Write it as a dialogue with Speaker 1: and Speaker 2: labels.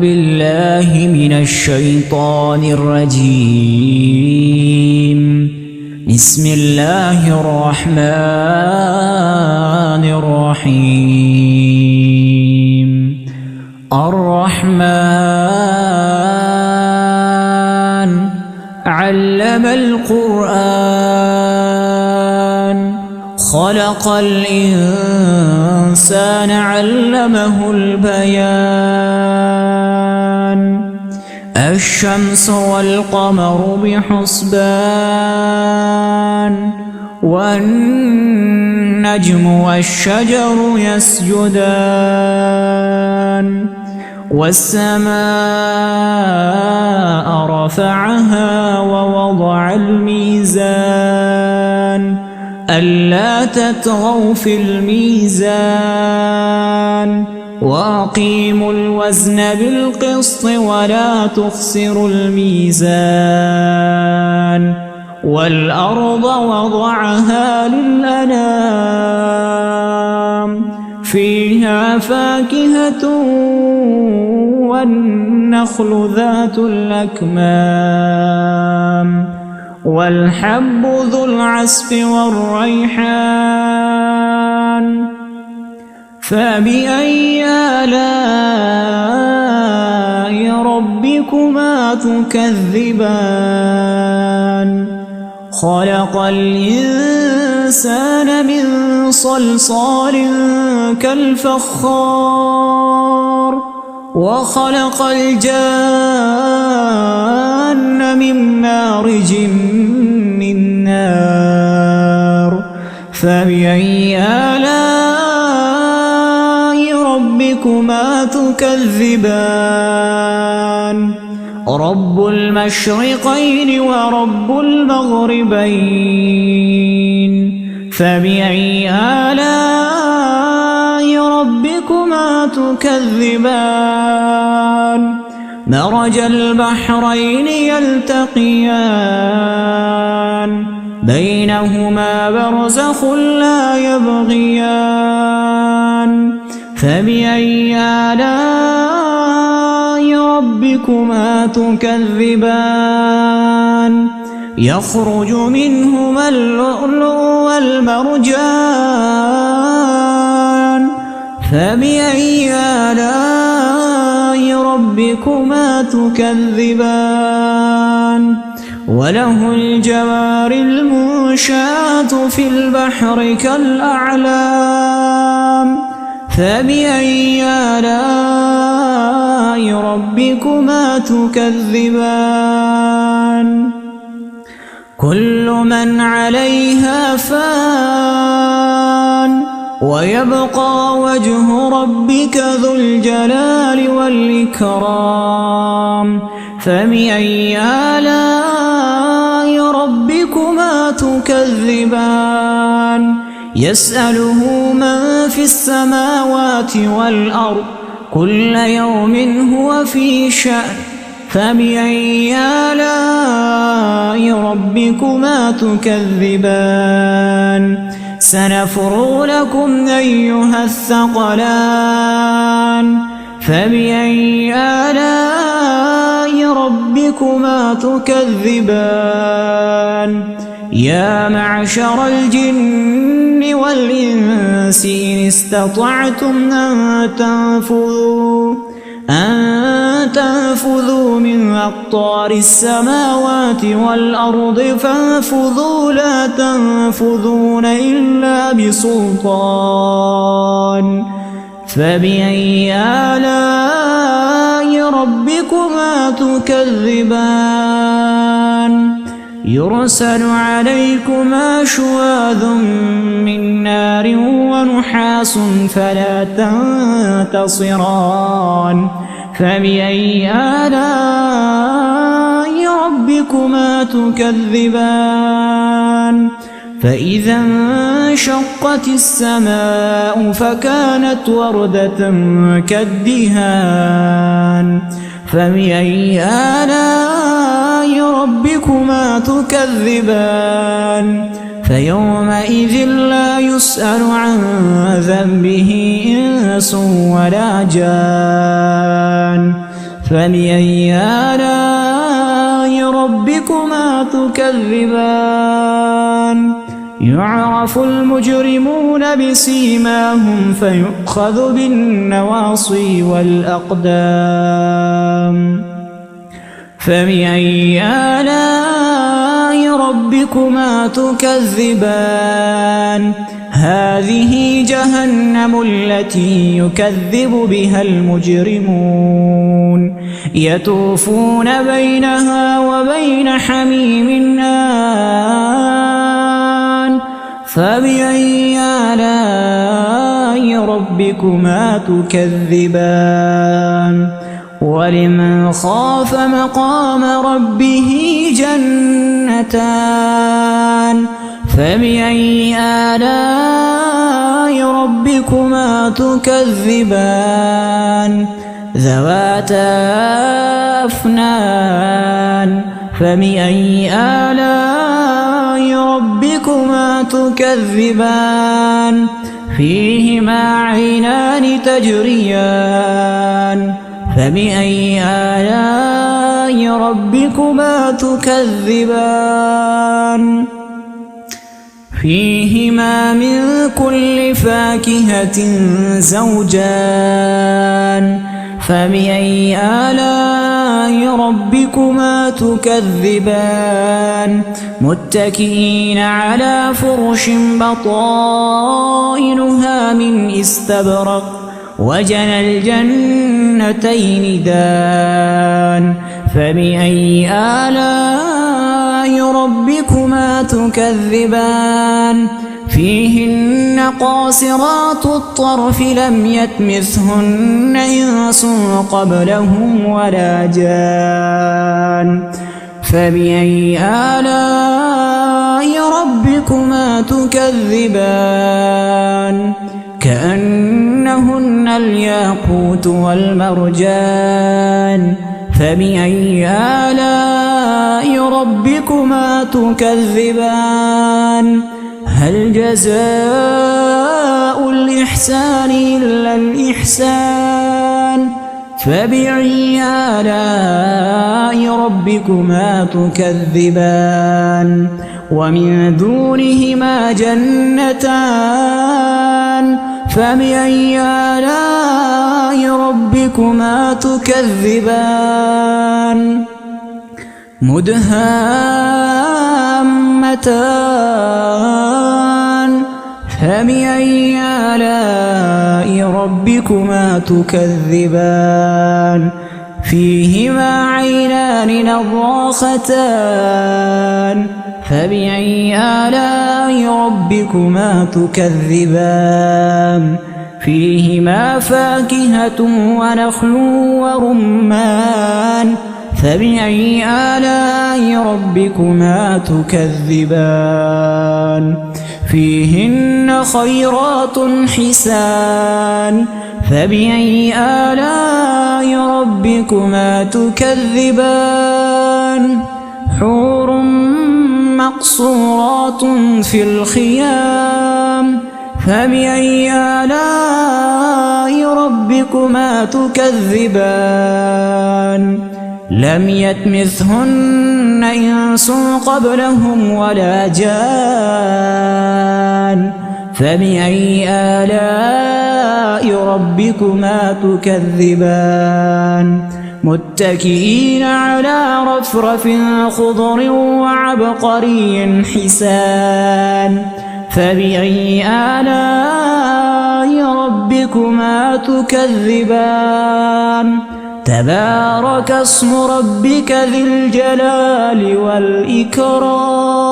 Speaker 1: بالله من الشيطان الرجيم. بسم الله الرحمن الرحيم. الرحمن علم القرآن خلق الإنسان علمه البيان. الشمس والقمر بحسبان والنجم والشجر يسجدان. والسماء رفعها ووضع الميزان ألا تطغوا في الميزان وأقيموا الوزن بالقسط ولا تخسروا الميزان. والأرض وضعها للأنام فيها فاكهة والنخل ذات الأكمام والحب ذو العصف والريحان. فبأي آلاء ربكما تكذبان؟ خلق الإنسان من صلصال كالفخار وخلق الجان من مارج من نار. فبأي آلاء ربكما تكذبان؟ رب المشرقين ورب المغربين. فبأي آلاء ربكما تكذبان؟ مرج البحرين يلتقيان بينهما برزخ لا يبغيان. فبأي آلاء ربكما تكذبان؟ يخرج منهما اللؤلؤ والمرجان. فبأي آلاء ربكما تكذبان؟ وله الجوار المنشآت في البحر كالأعلام. فبأي آلاء ربكما تكذبان؟ كل من عليها فان ويبقى وجه ربك ذو الجلال والإكرام. فبأي آلاء ربكما تكذبان؟ يسأله من في السماوات والأرض كل يوم هو في شأن. فبأي آلاء ربكما تكذبان؟ سنفرغ لكم أيها الثقلان. فبأي آلاء ربكما تكذبان؟ يا معشر الجن والإنس إن استطعتم أن تنفذوا من أقطار السماوات والأرض فانفذوا لا تنفذون إلا بسلطان. فبأي آلاء ربكما تكذبان؟ يرسل عليكما شواظ من نار ونحاس فلا تنتصران. فبأي آلاء ربكما تكذبان؟ فإذا انشقت السماء فكانت وردة كالدهان. فبأي آلاء ربكما تكذبان؟ فيومئذ لا يسأل عن ذنبه إنس ولا جان. فبأي آلاء ربكما تكذبان يعرف المجرمون بسيماهم فيؤخذ بالنواصي والأقدام فبأي آلاء ربكما تكذبان هذه جهنم التي يكذب بها المجرمون يطوفون بينها وبين حميم آن فبأي آلاء ربكما تكذبان ولمن خاف مقام ربه جنتان فبأي آلاء ربكما تكذبان ذواتا أفنان فبأي آلاء ربكما تكذبان فيهما عينان تجريان فبأي آلاء ربكما تكذبان فيهما من كل فاكهة زوجان فبأي آلاء ربكما تكذبان متكئين على فرش بطائنها من استبرق وجنى الجنتين دان فبأي آلاء ربكما تكذبان فيهن قاصرات الطرف لم يطمثهن إنس قبلهم ولا جان فبأي آلاء ربكما تكذبان كأنهن الياقوت والمرجان فبأي آلاء ربكما تكذبان هل جزاء الإحسان إلا الإحسان فبأي آلاء ربكما تكذبان ومن دونهما جنتان فبأي آلاء ربكما تكذبان مدهامتان فبأي آلاء ربكما تكذبان فيهما عينان نضاختان فبأي آلاء ربكما تكذبان فيهما فاكهة ونخل ورمان فبأي آلاء ربكما تكذبان فيهن خيرات حسان فبأي آلاء ربكما تكذبان حور مقصورات في الخيام فبأي آلاء ربكما تكذبان لم يطمثهن إنس قبلهم ولا جان فبأي آلاء ربكما تكذبان متكئين على رفرف خضر وعبقري حسان فبأي آلاء ربكما تكذبان تبارك اسم ربك ذي الجلال والإكرام